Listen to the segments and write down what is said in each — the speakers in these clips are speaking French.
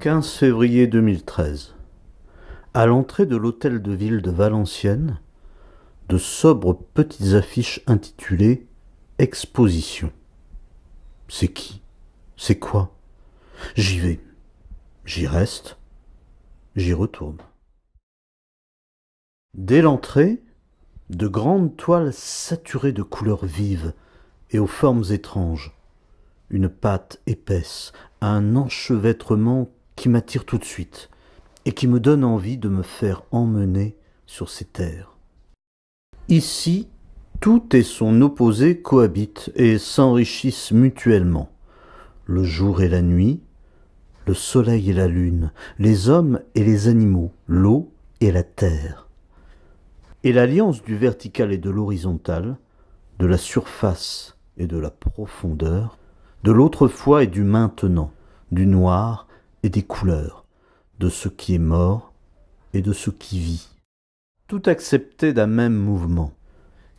15 février 2013. À l'entrée de l'hôtel de ville de Valenciennes, de sobres petites affiches intitulées « Exposition ». C'est qui? C'est quoi? J'y vais. J'y reste. J'y retourne. Dès l'entrée, de grandes toiles saturées de couleurs vives et aux formes étranges. Une pâte épaisse, un enchevêtrement qui m'attire tout de suite et qui me donne envie de me faire emmener sur ces terres. Ici, tout et son opposé cohabitent et s'enrichissent mutuellement. Le jour et la nuit, le soleil et la lune, les hommes et les animaux, l'eau et la terre. Et l'alliance du vertical et de l'horizontal, de la surface et de la profondeur, de l'autrefois et du maintenant, du noir et des couleurs, de ce qui est mort et de ce qui vit. Tout accepter d'un même mouvement,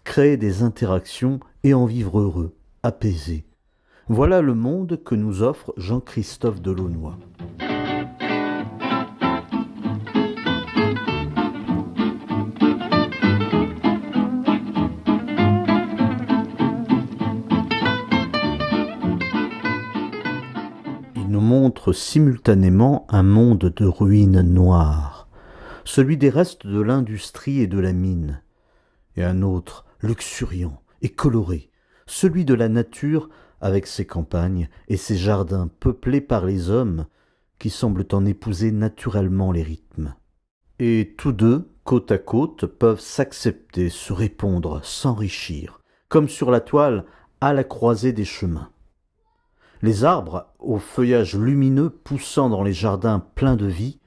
créer des interactions et en vivre heureux, apaisé. Voilà le monde que nous offre Jean-Christophe Delaunoy. Il nous montre simultanément un monde de ruines noires, celui des restes de l'industrie et de la mine, et un autre luxuriant et coloré, celui de la nature avec ses campagnes et ses jardins peuplés par les hommes qui semblent en épouser naturellement les rythmes. Et tous deux, côte à côte, peuvent s'accepter, se répondre, s'enrichir, comme sur la toile à la croisée des chemins. Les arbres, au feuillage lumineux poussant dans les jardins pleins de vie,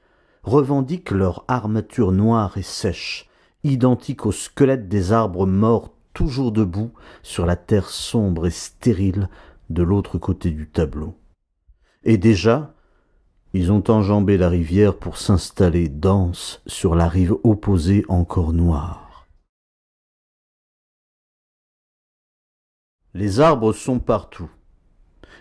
revendiquent leur armature noire et sèche, identique aux squelettes des arbres morts toujours debout sur la terre sombre et stérile de l'autre côté du tableau. Et déjà, ils ont enjambé la rivière pour s'installer denses sur la rive opposée encore noire. Les arbres sont partout,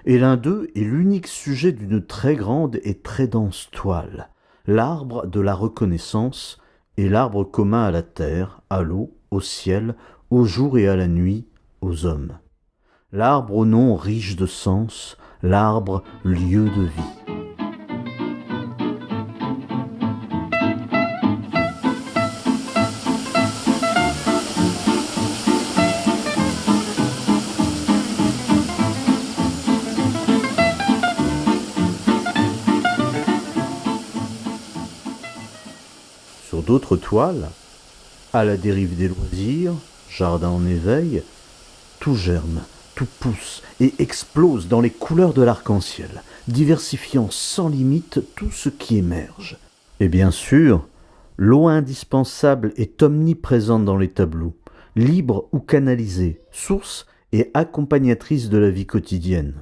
et l'un d'eux est l'unique sujet d'une très grande et très dense toile, l'arbre de la reconnaissance et l'arbre commun à la terre, à l'eau, au ciel, au jour et à la nuit, aux hommes. L'arbre au nom riche de sens, l'arbre lieu de vie. Sur d'autres toiles, à la dérive des loisirs, jardin en éveil, tout germe, tout pousse et explose dans les couleurs de l'arc-en-ciel, diversifiant sans limite tout ce qui émerge. Et bien sûr, l'eau indispensable est omniprésente dans les tableaux, libre ou canalisée, source et accompagnatrice de la vie quotidienne.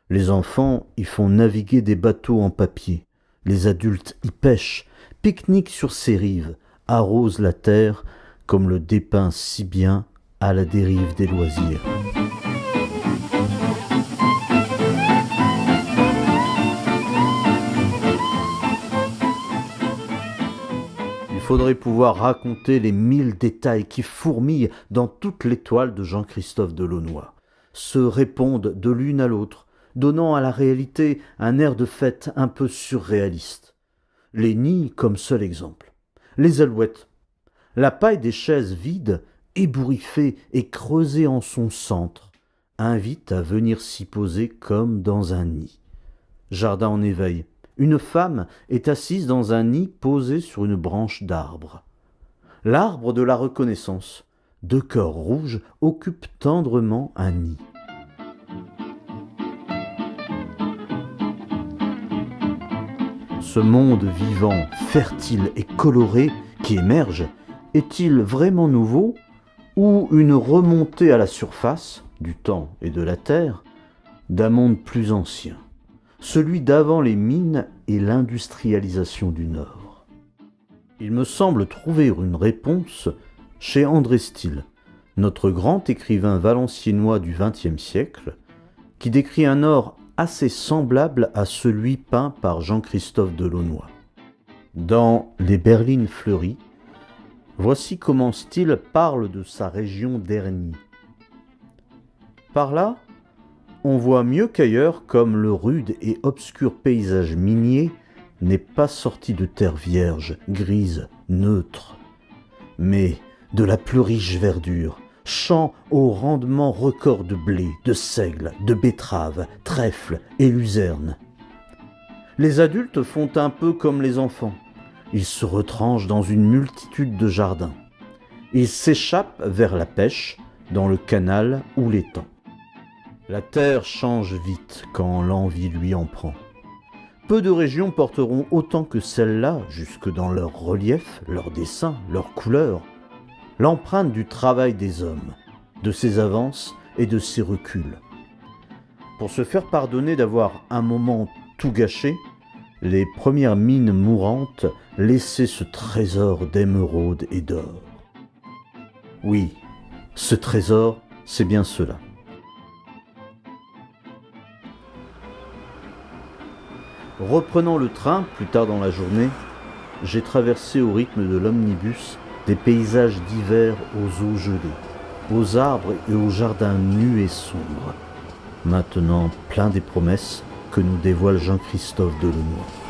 Les enfants y font naviguer des bateaux en papier, les adultes y pêchent, pique-niquent sur ces rives, arrosent la terre comme le dépeint si bien à la dérive des loisirs. Il faudrait pouvoir raconter les 1000 détails qui fourmillent dans toutes les toiles de Jean-Christophe Delaunoy, se répondent de l'une à l'autre, donnant à la réalité un air de fête un peu surréaliste. Les nids comme seul exemple, les alouettes, la paille des chaises vides, ébouriffée et creusée en son centre, invite à venir s'y poser comme dans un nid. Jardin en éveil, une femme est assise dans un nid posé sur une branche d'arbre. L'arbre de la reconnaissance, deux cœurs rouges occupent tendrement un nid. Ce monde vivant, fertile et coloré qui émerge, est-il vraiment nouveau ou une remontée à la surface du temps et de la terre d'un monde plus ancien, celui d'avant les mines et l'industrialisation du Nord? Il me semble trouver une réponse chez André Stille, notre grand écrivain valenciennois du XXe siècle, qui décrit un Nord assez semblable à celui peint par Jean-Christophe Delaunay. Dans Les Berlines fleuries, voici comment Steele parle de sa région d'Ernie. Par là, on voit mieux qu'ailleurs comme le rude et obscur paysage minier n'est pas sorti de terre vierge, grise, neutre, mais de la plus riche verdure, champs au rendement record de blé, de seigle, de betterave, trèfle et luzerne. Les adultes font un peu comme les enfants. Ils se retranchent dans une multitude de jardins. Ils s'échappent vers la pêche, dans le canal ou l'étang. La terre change vite quand l'envie lui en prend. Peu de régions porteront autant que celle-là, jusque dans leur relief, leur dessin, leurs couleurs, l'empreinte du travail des hommes, de ses avances et de ses reculs. Pour se faire pardonner d'avoir un moment tout gâché, les premières mines mourantes laissaient ce trésor d'émeraude et d'or. Oui, ce trésor, c'est bien cela. Reprenant le train plus tard dans la journée, j'ai traversé au rythme de l'omnibus des paysages d'hiver aux eaux gelées, aux arbres et aux jardins nus et sombres, maintenant pleins des promesses que nous dévoile Jean-Christophe Delaunay.